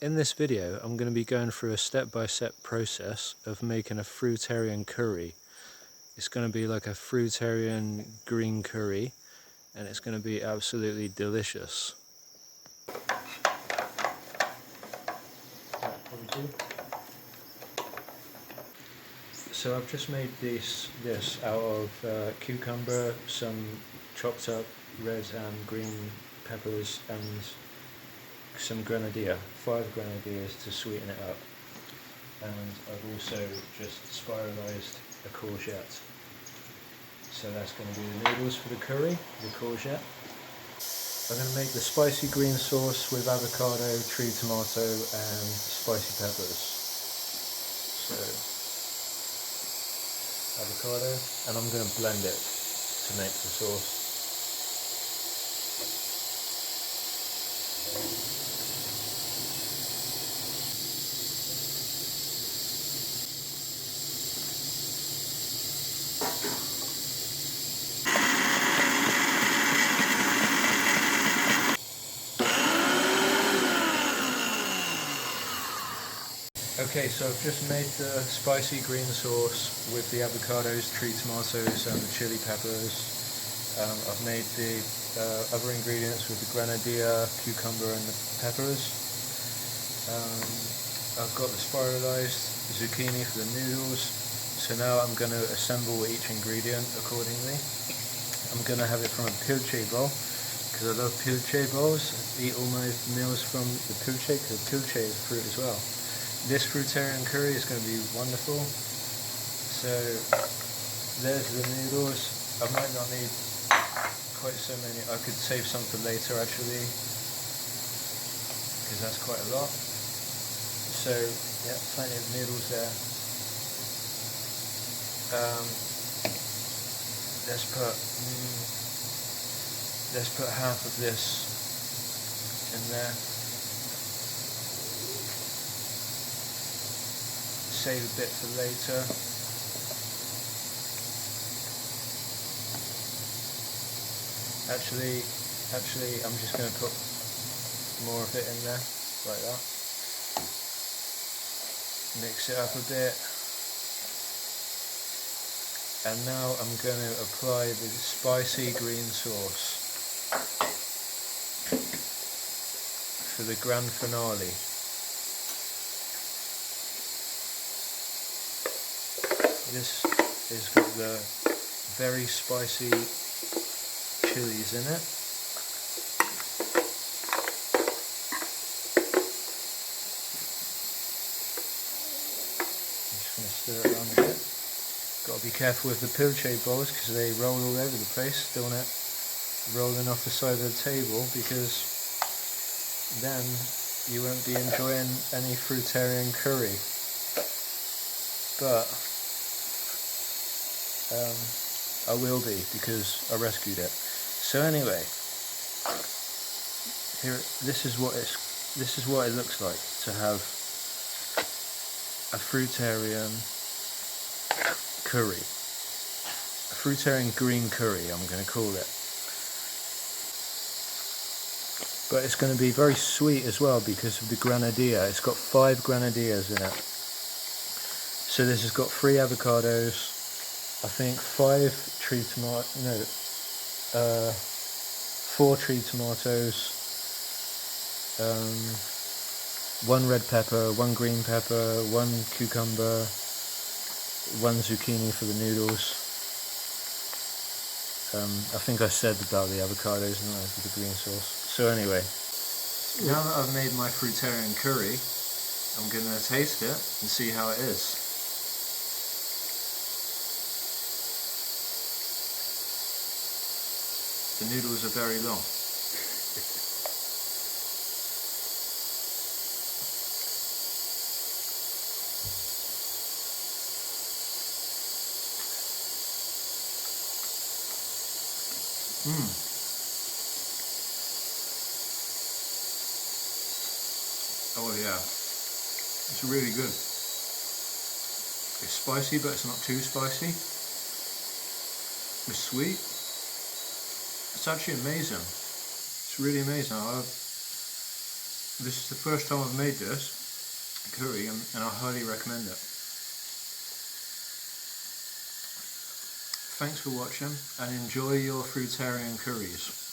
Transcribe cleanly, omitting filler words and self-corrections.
In this video, I'm going to be going through a step-by-step process of making a Fruitarian curry. It's going to be like a Fruitarian green curry, and it's going to be absolutely delicious. So I've just made this out of cucumber, some chopped up red and green peppers, and some grenadilla, 5 grenadillas to sweeten it up. And I've also just spiralised a courgette. So that's going to be the noodles for the curry, the courgette. I'm going to make the spicy green sauce with avocado, tree tomato and spicy peppers. So avocado, and I'm going to blend it to make the sauce. Okay, so I've just made the spicy green sauce with the avocados, tree tomatoes and the chili peppers. I've made the other ingredients with the grenadilla, cucumber and the peppers. I've got the spiralised zucchini for the noodles. So now I'm going to assemble each ingredient accordingly. I'm going to have it from a pilche bowl, because I love pilche bowls. I eat all my meals from the pilche, because pilche is fruit as well. This Fruitarian curry is going to be wonderful. So there's the noodles. I might not need quite so many. I could save some for later actually, because that's quite a lot. So yeah, plenty of noodles there. Let's put half of this in there. Save a bit for later. Actually, I'm just going to put more of it in there, like that. Mix it up a bit. And now I'm going to apply the spicy green sauce for the grand finale. This has got the very spicy chilies in it. I'm just going to stir it around a bit. Got to be careful with the pilche bowls because they roll all over the place, don't it? Rolling off the side of the table, because then you won't be enjoying any Fruitarian curry. But I will be, because I rescued it. So anyway, here, this is what it looks like to have a Fruitarian curry, a Fruitarian green curry, I'm going to call it. But it's going to be very sweet as well because of the grenadilla. It's got 5 grenadillas in it. So this has got 3 avocados, I think 4 tree tomatoes, 1 red pepper, 1 green pepper, 1 cucumber, 1 zucchini for the noodles. I think I said about the avocados and the green sauce. So anyway, now that I've made my Fruitarian curry, I'm going to taste it and see how it is. The noodles are very long. Oh yeah, it's really good. It's spicy, but it's not too spicy. It's sweet. It's actually amazing. It's really amazing. This is the first time I've made this curry, and I highly recommend it. Thanks for watching, and enjoy your fruitarian curries.